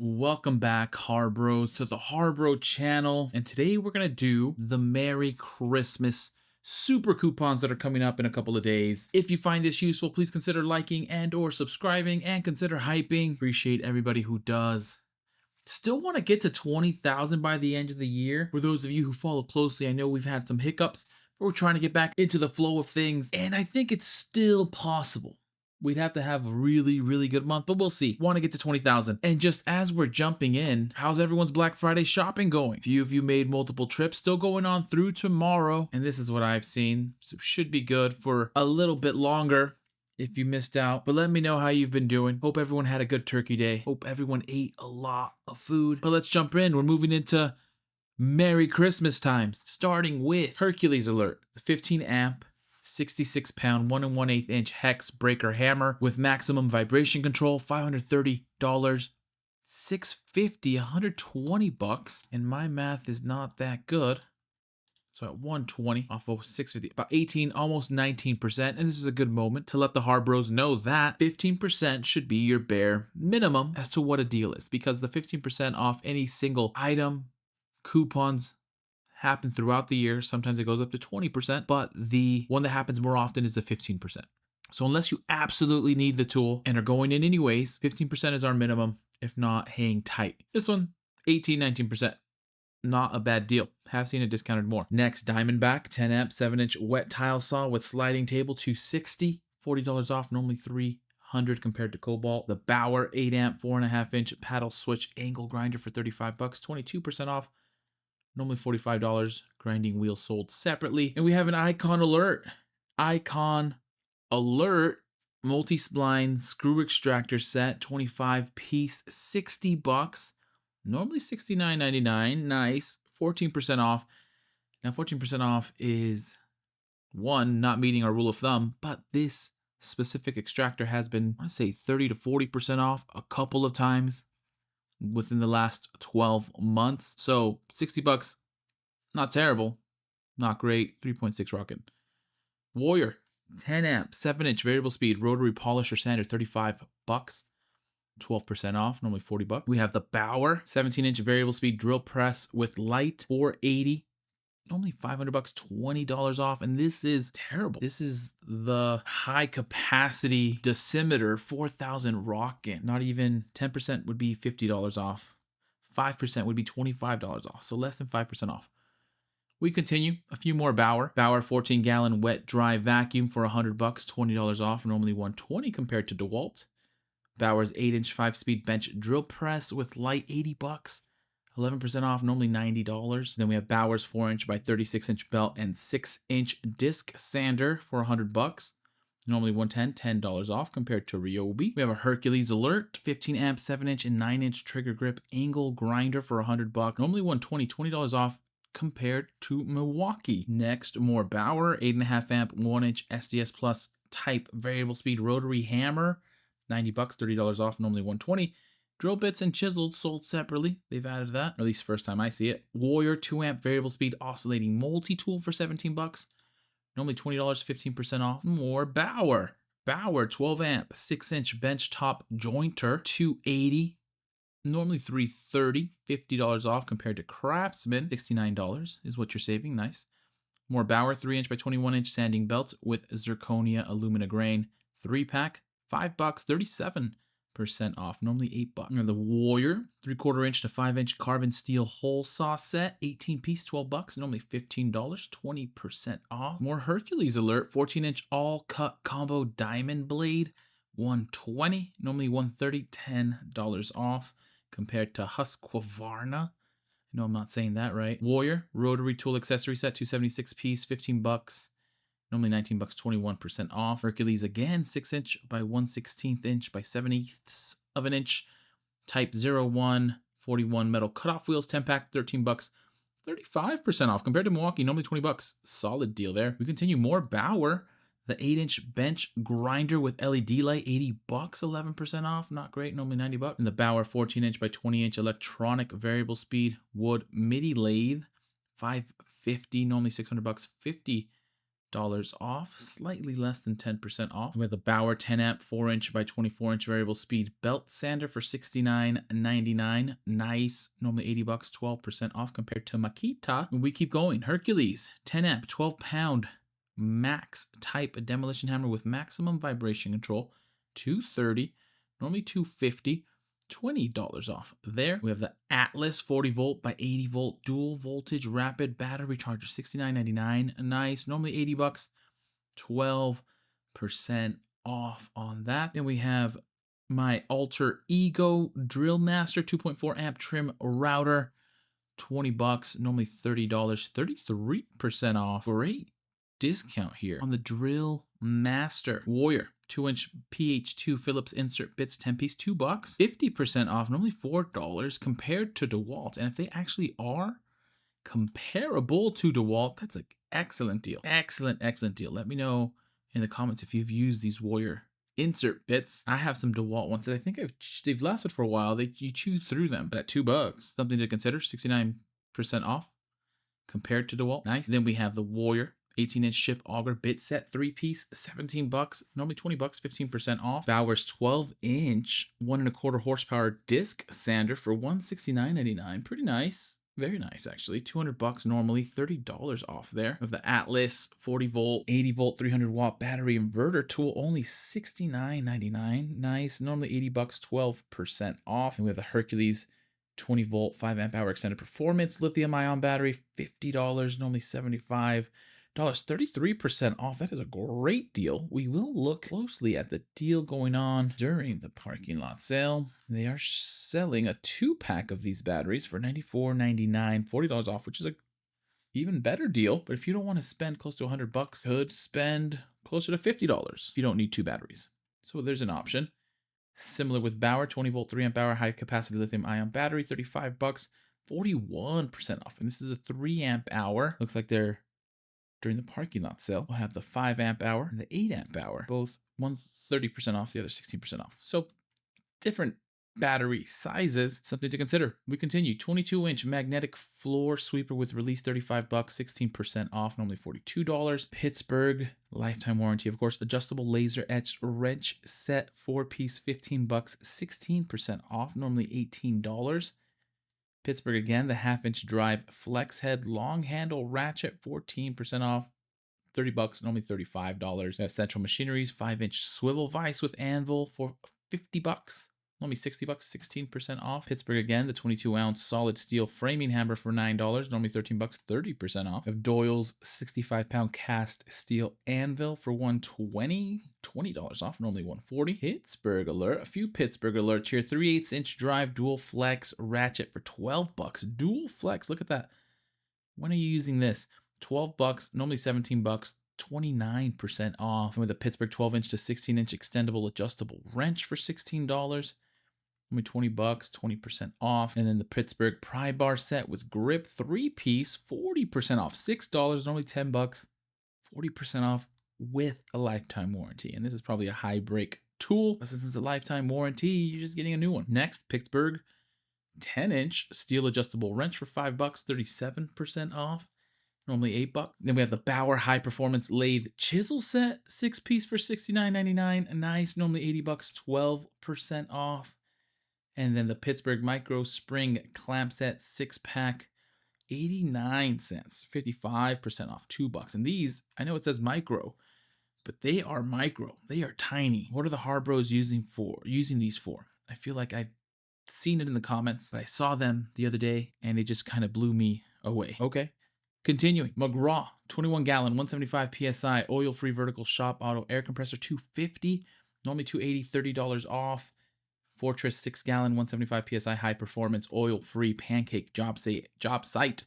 Welcome back, Harbro, to the Harbro channel. And today we're going to do the Merry Christmas super coupons that are coming up in a couple of days. If you find this useful, please consider liking and or subscribing and consider hyping. Appreciate everybody who does. Still want to get to 20,000 by the end of the year. For those of you who follow closely, I know we've had some hiccups, but we're trying to get back into the flow of things. And I think it's still possible. We'd have to have a really good month, but we'll see. Want to get to 20,000. And just as we're jumping in, how's everyone's Black Friday shopping going? A few of you made multiple trips, still going on through tomorrow. And this is what I've seen. So should be good for a little bit longer if you missed out. But let me know how you've been doing. Hope everyone had a good turkey day. Hope everyone ate a lot of food. But let's jump in. We're moving into Merry Christmas times, starting with Hercules alert, the 15 amp 66 pound 1 1/8 inch hex breaker hammer with maximum vibration control, $530, $650, $120, and my math is not that good. So at 120 off of 650, about 18, almost 19%. And this is a good moment to let the hard bros know that 15% should be your bare minimum as to what a deal is, because the 15% off any single item, coupons, happen throughout the year. Sometimes it goes up to 20%, but the one that happens more often is the 15%. So unless you absolutely need the tool and are going in anyways, 15% is our minimum. If not, hang tight. This one, 18, 19%. Not a bad deal. Have seen it discounted more. Next, Diamondback 10 amp 7-inch wet tile saw with sliding table, $260, $40 off, normally $300 compared to Cobalt. The Bauer 8 amp 4.5 inch paddle switch angle grinder for $35, 22% off, normally $45. Grinding wheel sold separately. And we have an Icon alert. Icon alert multi-spline screw extractor set, 25 piece, $60. Normally $69.99. Nice. 14% off. Now 14% off is one, not meeting our rule of thumb, but this specific extractor has been, I want to say 30 to 40% off a couple of times within the last 12 months. So $60, not terrible, not great. 3.6 rocket. Warrior 10 amp 7-inch variable speed rotary polisher sander, $35, 12% off, normally $40. We have the Bauer 17-inch variable speed drill press with light, $480, normally $500, $20 off. And this is terrible. This is the high capacity decimeter, 4,000 rockin'. Not even 10% would be $50 off. 5% would be $25 off. So less than 5% off. We continue. A few more Bauer. Bauer 14-gallon wet dry vacuum for $100, $20 off, normally $120 compared to DeWalt. Bauer's 8-inch 5-speed bench drill press with light, $80, 11% off, normally $90. Then we have Bauer's 4-inch by 36-inch belt and 6-inch disc sander for $100, normally $110, $10 off compared to Ryobi. We have a Hercules alert, 15 amp 7-inch and 9-inch trigger grip angle grinder for $100, normally $120, $20 off compared to Milwaukee. Next, more Bauer 8.5 amp 1-inch SDS Plus type variable speed rotary hammer, $90, $30 off, normally $120. Drill bits and chisels sold separately. They've added that, or at least first time I see it. Warrior 2 amp variable speed oscillating multi-tool for $17, normally $20, 15% off. More Bauer. Bauer 12 amp 6-inch bench top jointer, $280, normally $330, $50 off compared to Craftsman. $69 is what you're saving. Nice. More Bauer 3-inch by 21-inch sanding belt with zirconia alumina grain, 3-pack, $5, 37% off, normally $8. And the Warrior 3/4 inch to 5-inch carbon steel hole saw set, 18 piece, $12, normally $15, 20% off. More Hercules alert 14-inch all cut combo diamond blade, $120, normally $130, $10 off compared to Husqvarna. No, I'm not saying that right. Warrior rotary tool accessory set, 276 piece, $15, normally $19, 21% off. Hercules again, 6-inch by 1/16 inch by 7/8 of an inch, type 01, 41 metal cutoff wheels, 10-pack, $13, 35% off compared to Milwaukee, normally $20. Solid deal there. We continue. More Bauer, the 8-inch bench grinder with LED light, $80, 11% off. Not great, normally $90. And the Bauer 14-inch by 20-inch electronic variable speed wood MIDI lathe, $550, normally $600, off, slightly less than 10% off. We have the Bauer 10 amp 4-inch by 24-inch variable speed belt sander for $69.99. Nice. Normally $80, 12% off compared to Makita. And we keep going. Hercules 10 amp 12-pound max type demolition hammer with maximum vibration control, $230. Normally $250. $20 off there. We have the Atlas 40 volt by 80 volt dual voltage rapid battery charger, $69.99. Nice. Normally $80, 12% off on that. Then we have my Alter Ego Drill Master 2.4 amp trim router, $20. Normally $30, 33% off. Great discount here on the Drill Master Warrior 2-inch PH2 Phillips insert bits 10-piece, $2, 50% off, normally $4 compared to DeWalt. And if they actually are comparable to DeWalt, that's an excellent deal. Excellent deal. Let me know in the comments if you've used these Warrior insert bits. I have some DeWalt ones that I think they've lasted for a while. You chew through them, but at $2, something to consider. 69% off compared to DeWalt. Nice. Then we have the Warrior 18-inch ship auger bit set 3-piece, $17. Normally $20, 15% off. Bauer's 12-inch 1.25 horsepower disc sander for $169.99. Pretty nice. Very nice, actually. $200 normally, $30 off there. We have the Atlas 40 volt, 80 volt, 300 watt battery inverter tool, only $69.99. Nice. Normally $80, 12% off. And we have the Hercules 20 volt, 5 amp hour extended performance lithium ion battery, $50. Normally $75. 33% off. That is a great deal. We will look closely at the deal going on during the parking lot sale. They are selling a 2-pack of these batteries for $94.99, $40 off, which is a even better deal. But if you don't want to spend close to $100, could spend closer to $50 if you don't need 2 batteries. So there's an option. Similar with Bauer, 20 volt, 3 amp hour high capacity lithium ion battery, $35, 41% off. And this is a 3 amp hour. Looks like they're during the parking lot sale. We'll have the 5 amp hour and the 8 amp hour, both one 30% off, the other 16% off. So different battery sizes, something to consider. We continue. 22-inch magnetic floor sweeper with release, $35, 16% off, normally $42. Pittsburgh lifetime warranty, of course. Adjustable laser etched wrench set 4-piece, $15, 16% off, normally $18. Pittsburgh again, the 1/2-inch drive flex head long handle ratchet, 14% off, $30, normally $35. We have Central Machinery's 5-inch swivel vise with anvil for $50, normally $60, 16% off. Pittsburgh again, the 22-ounce solid steel framing hammer for $9, normally $13, 30% off. We have Doyle's 65-pound cast steel anvil for $120, $20 off, normally $140. Pittsburgh alert, a few Pittsburgh alerts here. 3/8-inch drive dual flex ratchet for $12. Dual flex, look at that. When are you using this? $12, normally $17, 29% off. And with a Pittsburgh 12-inch to 16-inch extendable adjustable wrench for $16. Only $20, 20% off. And then the Pittsburgh pry bar set with grip 3-piece, 40% off, $6, normally $10, 40% off with a lifetime warranty. And this is probably a high break tool. Since it's a lifetime warranty, you're just getting a new one. Next, Pittsburgh 10-inch steel adjustable wrench for $5, 37% off. Normally $8. Then we have the Bauer high performance lathe chisel set, 6-piece for $69.99. Nice. Normally $80, 12% off. And then the Pittsburgh micro spring clamp set 6-pack, 89 cents, 55% off, $2. And these, I know it says micro, but they are micro. They are tiny. What are the Harbros using these for? I feel like I've seen it in the comments, but I saw them the other day and it just kind of blew me away. Okay. Continuing, McGraw, 21-gallon, 175 PSI, oil-free vertical shop auto air compressor, $250, normally $280, $30 off. Fortress 6-gallon, 175 PSI high performance, oil-free pancake job site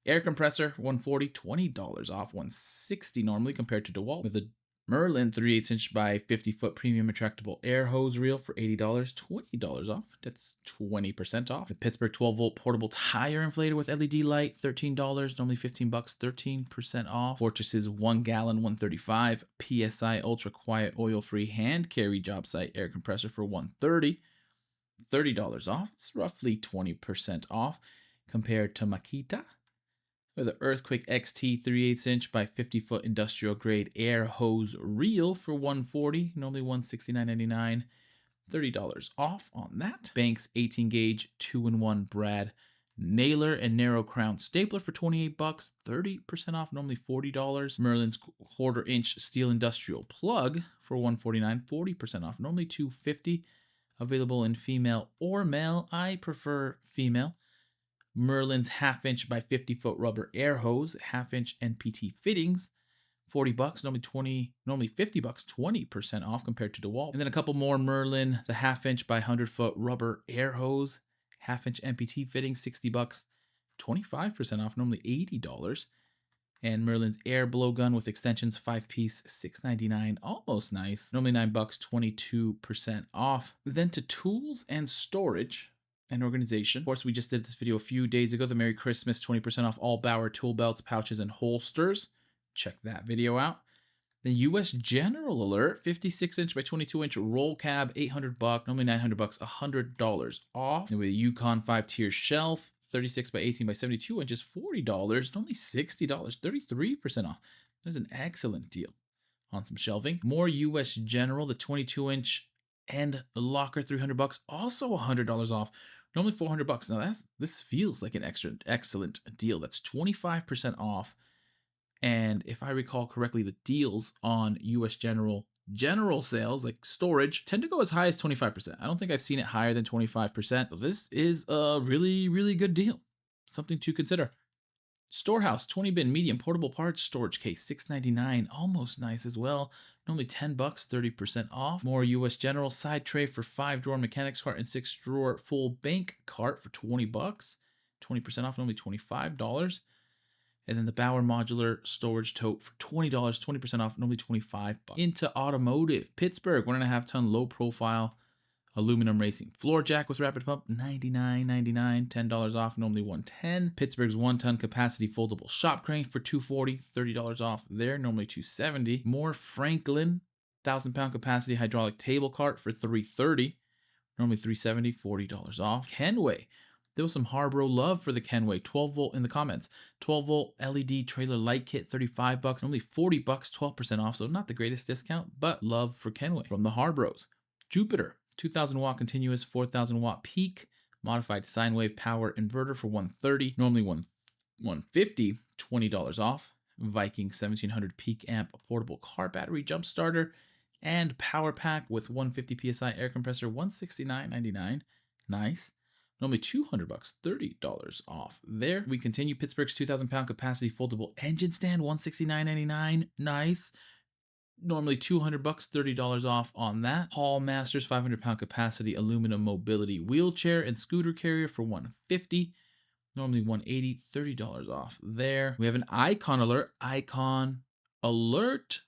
air compressor, $140, $20 off, $160 normally compared to DeWalt. With a Merlin 3/8-inch by 50-foot premium retractable air hose reel for $80, $20 off. That's 20% off. The Pittsburgh 12-volt portable tire inflator with LED light, $13, normally $15, 13% off. Fortress's 1-gallon, 135 PSI ultra quiet oil-free hand carry job site air compressor for $130, $30 off. It's roughly 20% off compared to Makita. With an Earthquake XT 3/8 inch by 50-foot industrial grade air hose reel for $140, normally $169.99. $30 off on that. Banks 18 gauge 2-in-1 brad nailer and narrow crown stapler for $28, 30% off, normally $40. Merlin's 1/4 inch steel industrial plug for $149, 40% off, normally $250. Available in female or male. I prefer female. Merlin's 1/2 inch by 50-foot rubber air hose, 1/2 inch NPT fittings, $40, normally $50, 20% off compared to DeWalt. And then a couple more Merlin, the 1/2 inch by 100-foot rubber air hose, 1/2 inch NPT fittings, $60, 25% off, normally $80. And Merlin's air blowgun with extensions, 5-piece, $6.99, almost nice. Normally $9, 22% off. Then to tools and storage and organization. Of course, we just did this video a few days ago, the Merry Christmas, 20% off all Bauer tool belts, pouches, and holsters. Check that video out. The US General Alert, 56 inch by 22 inch roll cab, $800, normally $900, $100 off. And with a Yukon 5-tier shelf, 36 by 18 by 72 inches, $40, only $60, 33% off. That's an excellent deal on some shelving. More US General, the 22 inch and the locker, $300, also $100 off. Normally $400. Now this feels like an excellent deal. That's 25% off. And if I recall correctly, the deals on US general sales, like storage, tend to go as high as 25%. I don't think I've seen it higher than 25%. So this is a really, really good deal. Something to consider. Storehouse 20-bin medium portable parts storage case, $6.99, almost nice as well. Normally $10, 30% off. More US General side tray for 5-drawer mechanics cart and 6-drawer full bank cart for $20, 20% off, normally $25. And then the Bauer modular storage tote for $20, 20% off, normally $25. Into Automotive, Pittsburgh, 1.5 ton low profile aluminum racing floor jack with rapid pump, $99.99, $10 off, normally $110. Pittsburgh's 1-ton capacity foldable shop crane for $240, $30 off there, normally $270. More Franklin 1,000-pound capacity hydraulic table cart for $330, normally $370, $40 off. Kenway. There was some Harbro love for the Kenway, 12-volt in the comments. 12-volt LED trailer light kit, $35, only $40, 12% off, so not the greatest discount, but love for Kenway. From the Harbros, Jupiter, 2,000-watt continuous, 4,000-watt peak, modified sine wave power inverter for $130, normally $150, $20 off. Viking 1,700 peak amp portable car battery jump starter, and power pack with 150 psi air compressor, $169.99. Nice. Normally $200, $30 off there. We continue. Pittsburgh's 2,000-pound capacity foldable engine stand, $169.99. Nice. Normally $200, $30 off on that. Hall Masters 500-pound capacity aluminum mobility wheelchair and scooter carrier for $150. Normally $180, $30 off there. We have an Icon Alert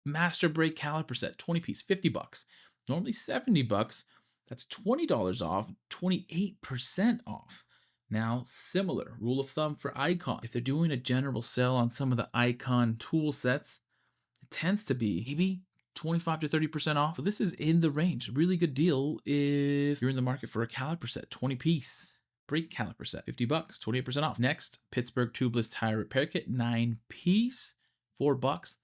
master brake caliper set, 20-piece, $50. Normally $70. That's $20 off, 28% off. Now, similar rule of thumb for Icon. If they're doing a general sale on some of the Icon tool sets, it tends to be maybe 25 to 30% off. So this is in the range. Really good deal if you're in the market for a caliper set, 20-piece brake caliper set, $50, 28% off. Next, Pittsburgh tubeless tire repair kit, 9-piece, $4.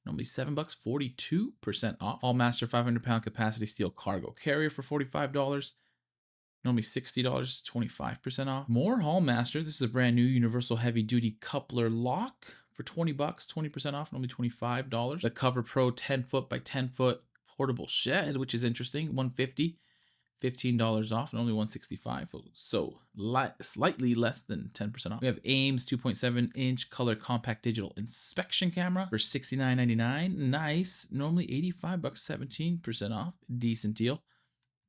Normally $7, 42% off. All Master 500-pound capacity steel cargo carrier for $45. Normally $60, 25% off. More Hall Master. This is a brand new universal heavy-duty coupler lock for $20, 20% off. Normally $25. The Cover Pro 10-foot by 10-foot portable shed, which is interesting, $150. $15 off, and only $165, so slightly less than 10% off. We have Ames 2.7-inch color compact digital inspection camera for $69.99. Nice. Normally $85, 17% off. Decent deal.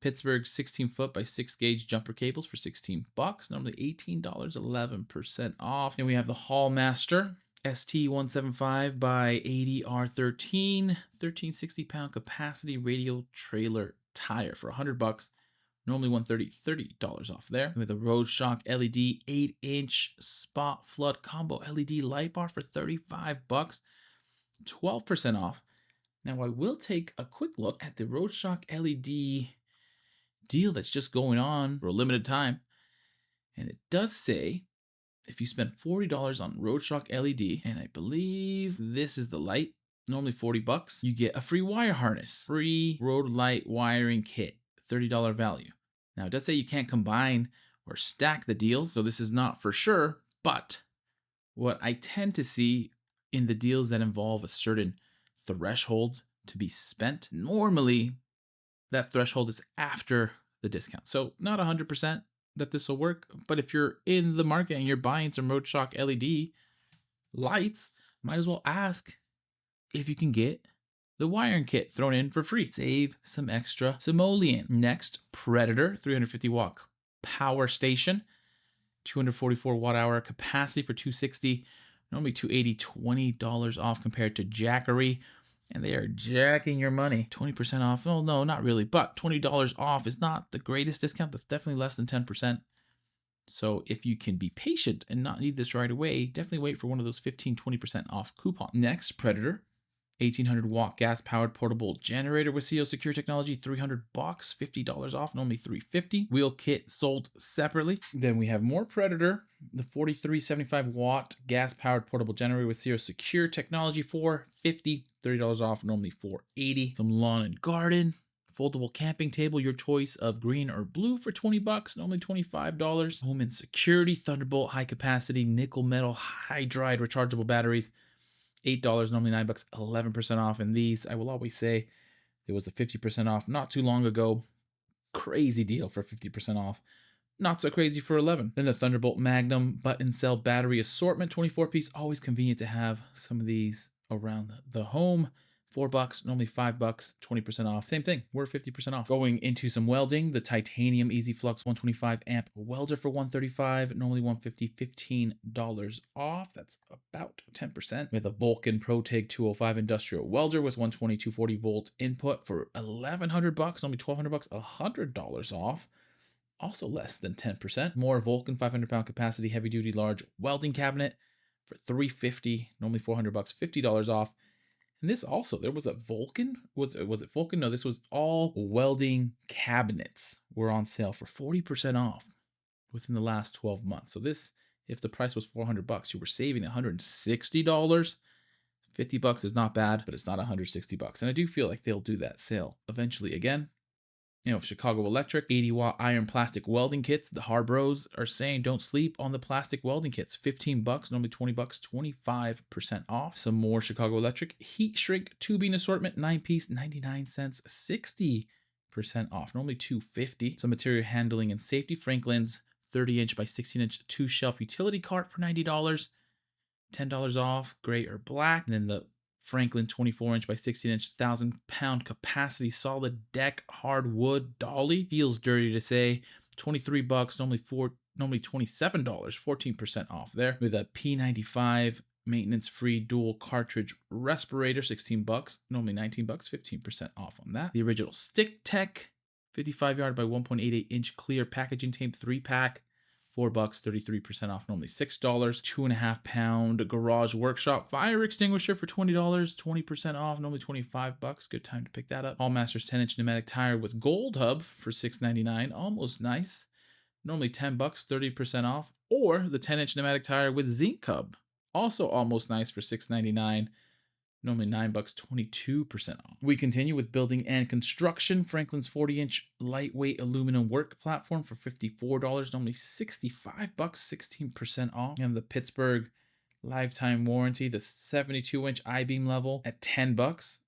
Pittsburgh 16-foot by 6-gauge jumper cables for $16. Normally $18, 11% off. And we have the Hall Master ST 175 by 80 R13, 1360-pound capacity radial trailer tire for $100. Normally $130, $30 off there. With a Road Shock LED 8-inch spot flood combo LED light bar for $35, 12% off. Now I will take a quick look at the Road Shock LED deal that's just going on for a limited time. And it does say if you spend $40 on Road Shock LED, and I believe this is the light, normally $40, you get a free wire harness, free road light wiring kit, $30 value. Now, it does say you can't combine or stack the deals, so this is not for sure, but what I tend to see in the deals that involve a certain threshold to be spent, normally that threshold is after the discount. So not 100% that this will work, but if you're in the market and you're buying some Road Shock LED lights, might as well ask if you can get the wiring kit thrown in for free. Save some extra simoleon. Next, Predator 350 watt power station, 244 watt hour capacity for 260, normally 280, $20 off compared to Jackery. And they are jacking your money. 20% off. Oh, no, not really. But $20 off is not the greatest discount. That's definitely less than 10%. So if you can be patient and not need this right away, definitely wait for one of those 15, 20% off coupons. Next, Predator. 1800 watt gas powered portable generator with CO secure technology, $300, $50 off, normally $350. Wheel kit sold separately. Then we have more Predator, the 4375 watt gas powered portable generator with CO secure technology, $450, $30 off, normally $480. Some lawn and garden, foldable camping table, your choice of green or blue for $20, normally $25. Home and security, Thunderbolt high capacity nickel metal hydride rechargeable batteries, $8, normally $9, 11% off. And these, I will always say, there was a 50% off not too long ago. Crazy deal for 50% off. Not so crazy for 11. Then the Thunderbolt Magnum button cell battery assortment, 24 piece. Always convenient to have some of these around the home. $4, normally $5, 20% off. Same thing, we're 50% off. Going into some welding, the titanium Easy Flux 125 amp welder for $135, normally $150, $15 off. That's about 10%. We have the Vulcan ProTig 205 industrial welder with 120, 240 volt input for $1,100, normally $1,200, $100 off. Also less than 10%. More Vulcan 500-pound capacity heavy duty large welding cabinet for $350, normally $400, $50 off. And this also, there was a Vulcan. Was it Vulcan? No, this was all welding cabinets were on sale for 40% off within the last 12 months. So this, if the price was $400, you were saving $160. $50 is not bad, but it's not $160. And I do feel like they'll do that sale eventually again. You know, Chicago Electric, 80 watt iron plastic welding kits. The Harbros are saying don't sleep on the plastic welding kits. $15, normally $20, 25% off. Some more Chicago Electric heat shrink tubing assortment, 9-piece, 99 cents, 60% off. Normally $250. Some material handling and safety. Franklin's 30-inch by 16-inch 2-shelf utility cart for $90. $10 off, gray or black. And then the Franklin 24-inch by 16-inch 1,000-pound capacity solid deck hardwood dolly. Feels dirty to say. $23, normally $27, 14% off there. With a P95 maintenance-free dual cartridge respirator, $16, normally $19, 15% off on that. The original Stick Tech 55-yard by 1.88-inch clear packaging tape 3-pack. $4, 33% off, normally $6. 2.5-pound garage workshop fire extinguisher for $20, 20% off, normally $25. Good time to pick that up. All Masters 10-inch pneumatic tire with gold hub for $6.99, almost nice. Normally $10, 30% off. Or the 10-inch pneumatic tire with zinc hub, also almost nice for $6.99. Normally $9, 22% off. We continue with building and construction. Franklin's 40-inch lightweight aluminum work platform for $54, normally $65, 16% off. And the Pittsburgh lifetime warranty, the 72-inch I-beam level at $10,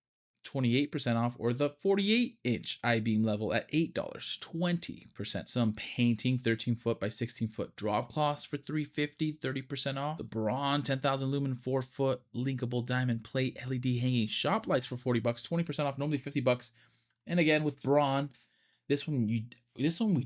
28% off, or the 48-inch I-beam level at $8, 20%. Some painting, 13-foot by 16-foot drop cloths for $350, 30% off. The Braun 10,000 lumen 4-foot linkable diamond plate LED hanging shop lights for $40, 20% off, normally $50. And again with Braun, this one we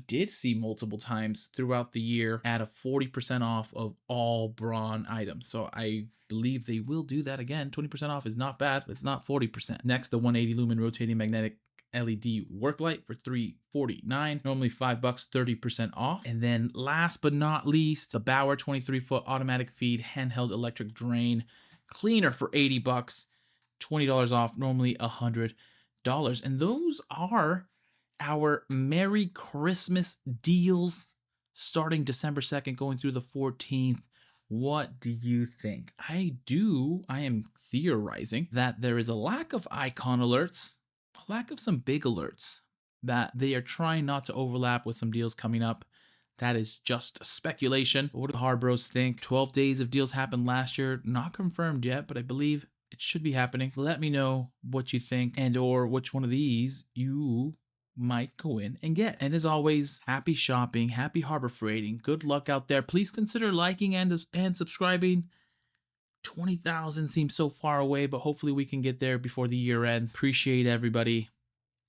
did see multiple times throughout the year at a 40% off of all Braun items. So I believe they will do that again. 20% off is not bad, but it's not 40%. Next, the 180 lumen rotating magnetic LED work light for $349, normally $5, 30% off. And then last but not least, the Bauer 23-foot automatic feed handheld electric drain cleaner for $80, $20 off, normally $100. And those are our Merry Christmas deals starting December 2nd, going through the 14th. What do you think? I am theorizing that there is a lack of icon alerts, a lack of some big alerts, that they are trying not to overlap with some deals coming up. That is just speculation. What do the Harbros think? 12 days of deals happened last year. Not confirmed yet, but I believe it should be happening. Let me know what you think and or which one of these you might go in and get. And as always, happy shopping, happy harbor freighting. Good luck out there. Please consider liking and subscribing. 20,000 seems so far away, but hopefully we can get there before the year ends. Appreciate everybody.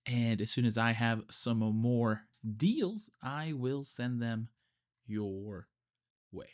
And as soon as I have some more deals, I will send them your way.